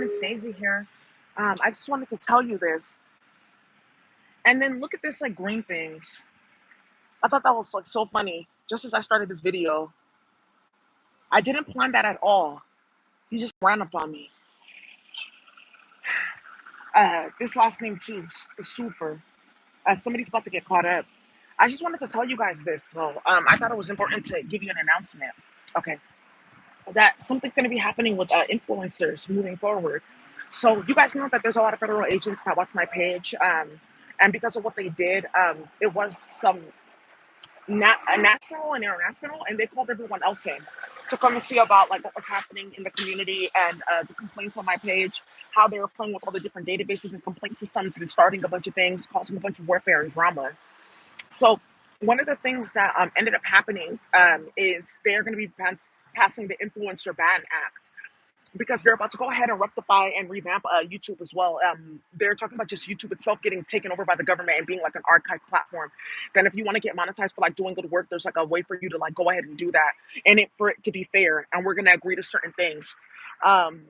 it's Daisy here. I just wanted to tell you this. And then look at this like green things. I thought that was like so funny. Just as I started this video, I didn't plan that at all. He just ran up on me. This last name too is super. Somebody's about to get caught up. I just wanted to tell you guys this. So I thought it was important to give you an announcement. Okay, that something's going to be happening with influencers moving forward. So you guys know that there's a lot of federal agents that watch my page, and because of what they did, it was some national and international, and they called everyone else in to come and see about like what was happening in the community and the complaints on my page, how they were playing with all the different databases and complaint systems and starting a bunch of things, causing a bunch of warfare and drama. So one of the things that ended up happening is they're going to be passing the Influencer Ban Act because they're about to go ahead and rectify and revamp YouTube as well. They're talking about just YouTube itself getting taken over by the government and being like an archive platform. Then, if you want to get monetized for like doing good work, there's like a way for you to like go ahead and do that, and for it to be fair. And we're gonna agree to certain things. Um,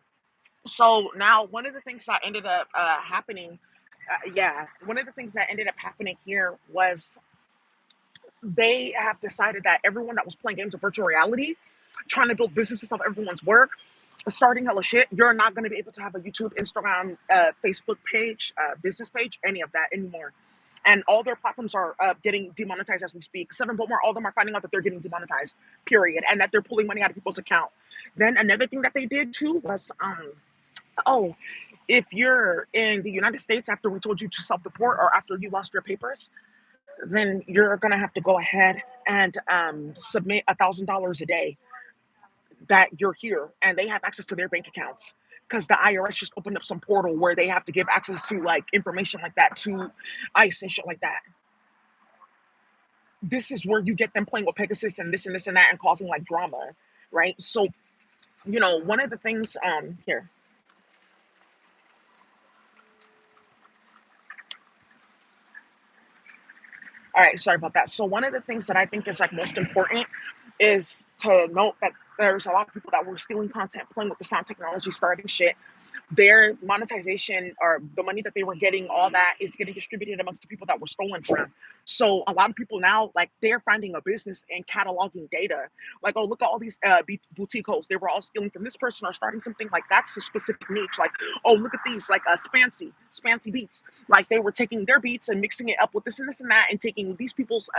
so now, one of the things that ended up happening, one of the things that ended up happening here was they have decided that everyone that was playing games of virtual reality, trying to build businesses of everyone's work, starting hella shit, you're not going to be able to have a YouTube, Instagram, Facebook page, business page, any of that anymore. And all their platforms are getting demonetized as we speak. Seven Biltmore, all of them are finding out that they're getting demonetized, period, and that they're pulling money out of people's account. Then another thing that they did too was, oh, if you're in the United States after we told you to self-deport or after you lost your papers, then you're gonna have to go ahead and submit $1,000 a day that you're here, and they have access to their bank accounts because the IRS just opened up some portal where they have to give access to like information like that to ICE and shit like that. This is where you get them playing with Pegasus and this and that and causing like drama, right? So one of the things here. All right, sorry about that. So one of the things that I think is like most important is to note that there's a lot of people that were stealing content, playing with the sound technology, starting shit. Their monetization or the money that they were getting, all that is getting distributed amongst the people that were stolen from. So a lot of people now, like, they're finding a business and cataloging data. Like, oh, look at all these boutique hosts. They were all stealing from this person or starting something like that's a specific niche. Like, oh, look at these, like Spancy beats. Like they were taking their beats and mixing it up with this and that and taking these people's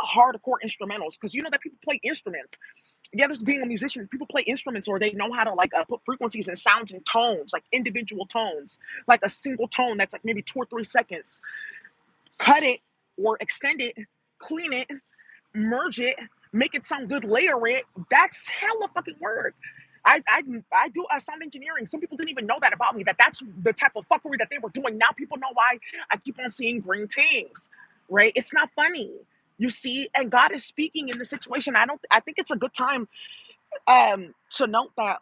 hardcore instrumentals because you know that people play instruments. Yeah, this being a musician, people play instruments or they know how to like put frequencies and sounds and tones, like individual tones, like a single tone that's like maybe 2 or 3 seconds. Cut it or extend it, clean it, merge it, make it sound good, layer it. That's hella fucking work. I do sound engineering. Some people didn't even know that about me. That's the type of fuckery that they were doing. Now people know why I keep on seeing green things, right? It's not funny, you see. And God is speaking in the situation. I think it's a good time to note that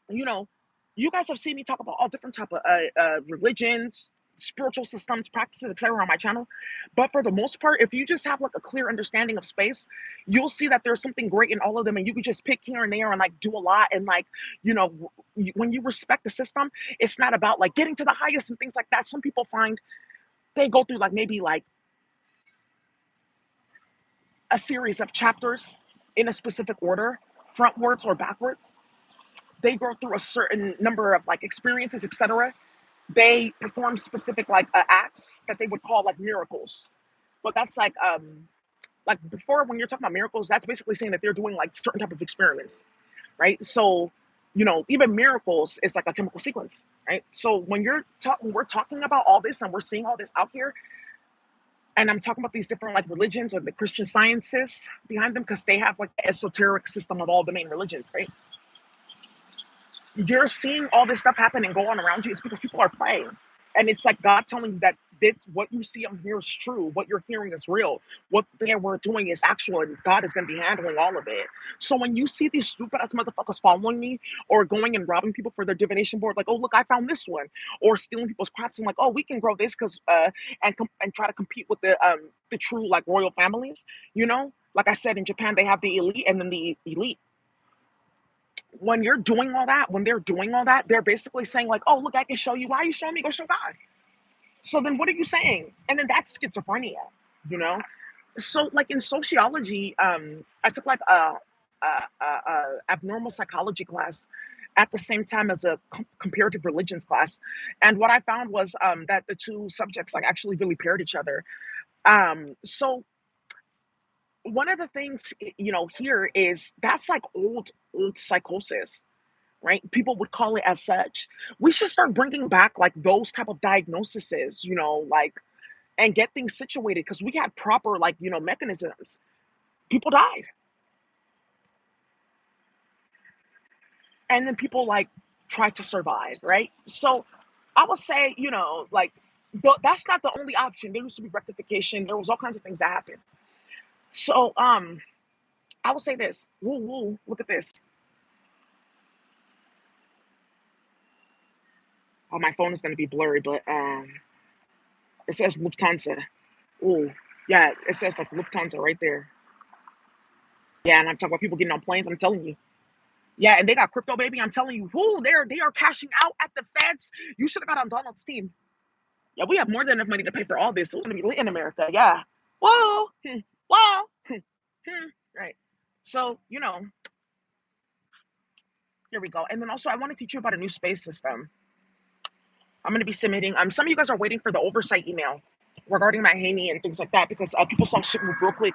you know you guys have seen me talk about all different type of religions, spiritual systems, practices, etc. on my channel. But for the most part, if you just have like a clear understanding of space, you'll see that there's something great in all of them, and you can just pick here and there and like do a lot. And like when you respect the system, it's not about like getting to the highest and things like that. Some people find they go through like maybe like a series of chapters in a specific order, frontwards or backwards. They go through a certain number of like experiences, etc. They perform specific like acts that they would call like miracles. But that's like before when you're talking about miracles, that's basically saying that they're doing like certain type of experiments, right? So even miracles is like a chemical sequence, right? So when we're talking about all this and we're seeing all this out here, and I'm talking about these different like religions or the Christian sciences behind them because they have like the esoteric system of all the main religions, right? You're seeing all this stuff happen and go on around you. It's because people are playing, and it's like God telling you that this what you see on here is true. What you're hearing is real. What they were doing is actual, and God is going to be handling all of it. So when you see these stupid ass motherfuckers following me or going and robbing people for their divination board, like, oh look, I found this one, or stealing people's crops and like, oh, we can grow this because and try to compete with the true like royal families. Like I said, in Japan they have the elite and then the elite. When you're doing all that, when they're doing all that, they're basically saying like, "Oh, look, I can show you. Why are you showing me? Go show God." So then, what are you saying? And then that's schizophrenia, you know. So like in sociology, I took like a abnormal psychology class at the same time as a comparative religions class, and what I found was that the two subjects like actually really paired each other. So one of the things here is that's like old psychosis, right? People would call it as such. We should start bringing back like those type of diagnoses, like, and get things situated because we had proper like mechanisms. People died, and then people like tried to survive, right? So I would say, like that's not the only option. There used to be rectification. There was all kinds of things that happened. So I will say this. Woo woo. Look at this. Oh, my phone is gonna be blurry, but it says Lufthansa. Ooh, yeah, it says like Lufthansa right there. Yeah, and I'm talking about people getting on planes. I'm telling you. Yeah, and they got crypto, baby. I'm telling you, who they are cashing out at the feds. You should have got on Donald's team. Yeah, we have more than enough money to pay for all this. So it's gonna be lit in America. Yeah. Whoa. Whoa. Right. So here we go. And then also, I want to teach you about a new space system. I'm gonna be submitting. Some of you guys are waiting for the oversight email regarding Matt Haney and things like that because people saw shit move real quick.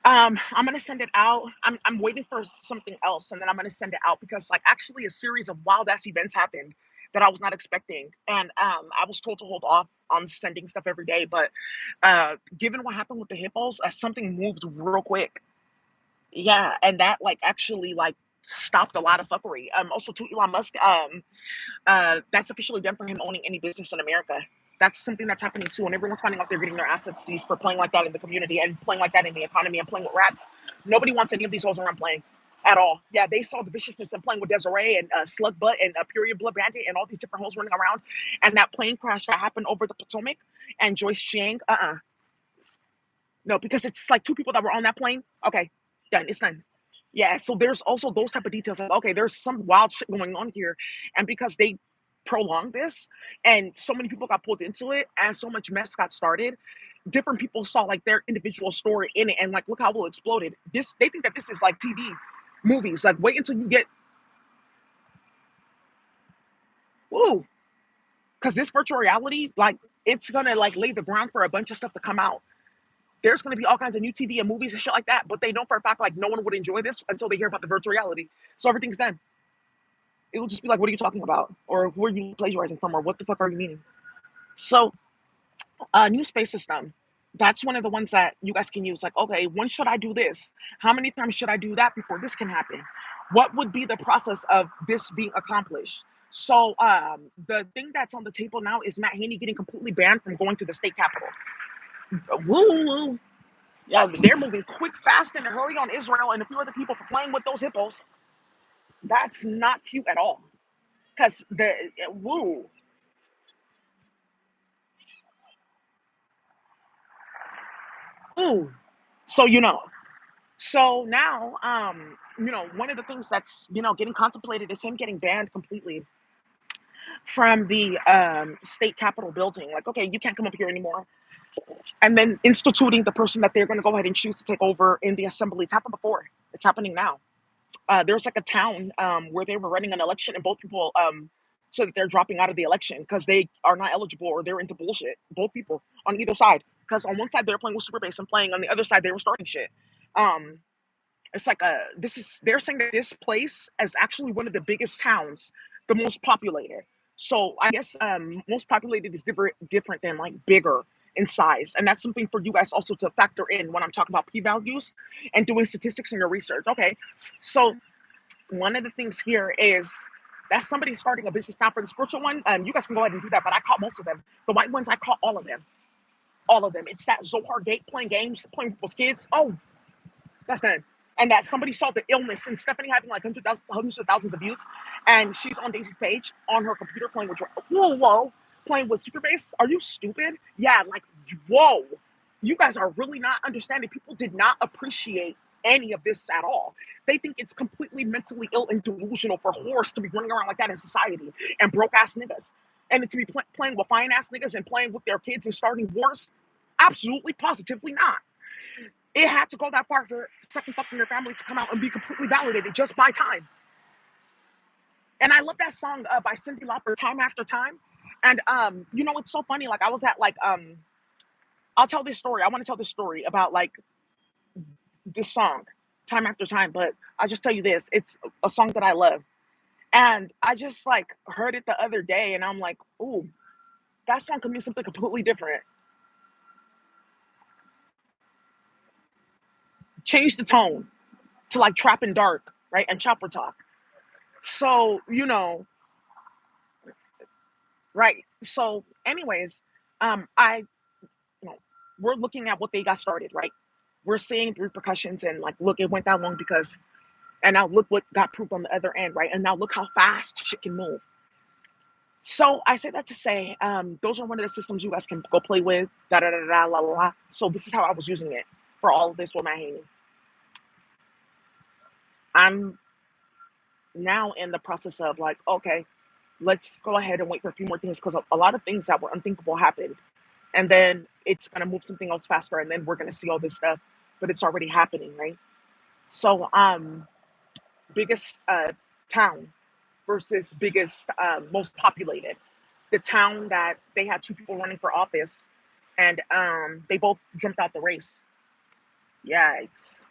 I'm gonna send it out. I'm waiting for something else, and then I'm gonna send it out because like actually a series of wild ass events happened that I was not expecting, and I was told to hold off on sending stuff every day. But given what happened with the hippos, something moved real quick. Yeah, and that like actually like stopped a lot of fuckery. Also to Elon Musk, that's officially done for him owning any business in America. That's something that's happening too, and everyone's finding out they're getting their assets seized for playing like that in the community and playing like that in the economy and playing with rats. Nobody wants any of these hoes around playing at all. Yeah, they saw the viciousness in playing with Desiree and Slug Butt and Period Blood Bandit and all these different hoes running around. And that plane crash that happened over the Potomac and Joyce Chiang, no, because it's like two people that were on that plane. Okay, done. It's done. Yeah, so there's also those type of details. Like, okay, there's some wild shit going on here, and because they prolonged this, and so many people got pulled into it, and so much mess got started, different people saw like their individual story in it, and like, look how well it exploded. This they think that this is like TV, movies. Like, wait until you get ooh, because this virtual reality, like, it's gonna like lay the ground for a bunch of stuff to come out. There's going to be all kinds of new TV and movies and shit like that, but they know for a fact like no one would enjoy this until they hear about the virtual reality. So everything's done. It will just be like, what are you talking about? Or who are you plagiarizing from? Or what the fuck are you meaning? So, new space system. That's one of the ones that you guys can use. Like, okay, when should I do this? How many times should I do that before this can happen? What would be the process of this being accomplished? So, the thing that's on the table now is Matt Haney getting completely banned from going to the state capitol. Woo, woo. Yeah, they're moving quick, fast, and a hurry on Israel and a few other people for playing with those hippos. That's not cute at all. Cause the woo, ooh. So so now, one of the things that's getting contemplated is him getting banned completely from the state capitol building. Like, okay, you can't come up here anymore. And then instituting the person that they're going to go ahead and choose to take over in the assembly. It's happened before. It's happening now. There's like a town where they were running an election and both people so that they're dropping out of the election because they are not eligible or they're into bullshit. Both people on either side. Because on one side they're playing with super base and playing on the other side they were starting shit. Um, it's like they're saying that this place is actually one of the biggest towns, the most populated. So I guess most populated is different than like bigger in size. And that's something for you guys also to factor in when I'm talking about p-values and doing statistics in your research. Okay. So one of the things here is that somebody's starting a business now for the spiritual one. You guys can go ahead and do that, but I caught most of them. The white ones, I caught all of them. All of them. It's that Zohar Gate playing games, playing with people's kids. Oh, that's done. And that somebody saw the illness and Stephanie having like hundreds of thousands of views, and she's on Daisy's page on her computer playing with whoa, playing with Superbase. Are you stupid? Yeah, like whoa. You guys are really not understanding. People did not appreciate any of this at all. They think it's completely mentally ill and delusional for whores to be running around like that in society and broke ass niggas. And to be playing with fine ass niggas and playing with their kids and starting wars. Absolutely, positively not. It had to go that far for second fucking their family to come out and be completely validated just by time. And I love that song by Cyndi Lauper, Time After Time. And you know, it's so funny. Like I was at like I'll tell this story. I want to tell this story about like this song, Time After Time. But I'll just tell you this: it's a song that I love, and I just like heard it the other day, and I'm like, ooh, that song could mean something completely different. Change the tone to like trap and dark, right, and chopper talk. So you know, right. So, anyways, I you know, we're looking at what they got started, right? We're seeing the repercussions and like, look, it went that long because, and now look what got proved on the other end, right? And now look how fast shit can move. So I say that to say, those are one of the systems you guys can go play with, da da da da la la la. So this is how I was using it for all of this with my Haney. I'm now in the process of like, okay, let's go ahead and wait for a few more things because a lot of things that were unthinkable happened, and then it's gonna move something else faster, and then we're gonna see all this stuff, but it's already happening, right? So, biggest town versus biggest most populated. The town that they had two people running for office, and they both jumped out the race. Yikes.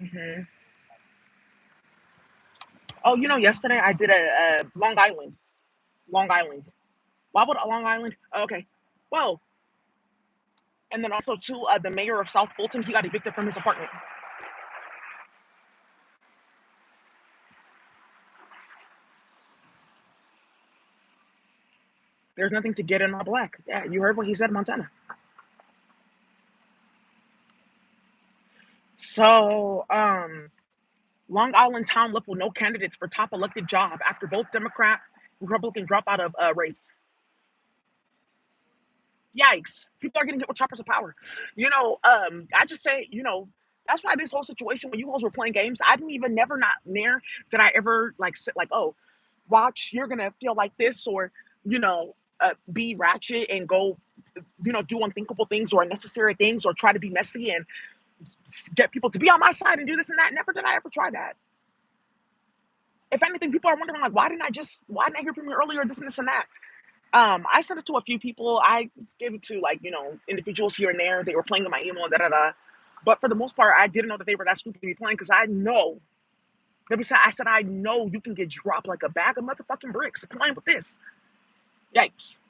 Hmm. Oh, you know, yesterday I did a Long Island. Long Island. Why would a Long Island? Oh, okay. Well, and then also too, the mayor of South Fulton, he got evicted from his apartment. There's nothing to get in all black. Yeah, you heard what he said, Montana. So, Long Island town left with no candidates for top elected job after both Democrat and Republican drop out of race. Yikes! People are getting hit with choppers of power. You know, I just say, you know, that's why this whole situation when you guys were playing games, I didn't even never not near did I ever like sit like, oh, watch, you're gonna feel like this, or you know, be ratchet and go, you know, do unthinkable things or unnecessary things, or try to be messy and get people to be on my side and do this and that. Never did I ever try that. If anything, people are wondering like, why didn't I hear from you earlier? This and this and that. I sent it to a few people. I gave it to like, you know, individuals here and there. They were playing in my email, da da da. But for the most part, I didn't know that they were that stupid to be playing because I know. Maybe I said I know you can get dropped like a bag of motherfucking bricks playing with this. Yikes!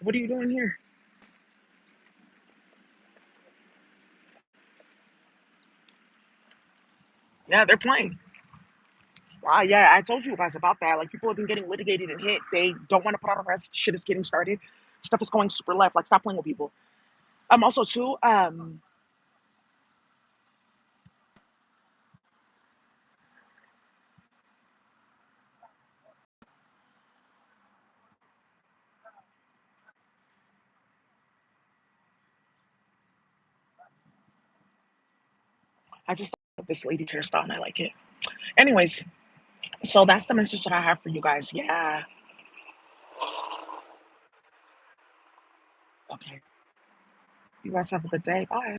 What are you doing here? Yeah, they're playing. Wow, yeah, I told you guys about that. Like people have been getting litigated and hit. They don't want to put out arrests. Shit is getting started. Stuff is going super left. Like stop playing with people. Also too. I just love this lady's hairstyle and I like it. Anyways, so that's the message that I have for you guys. Yeah. Okay. You guys have a good day. Bye.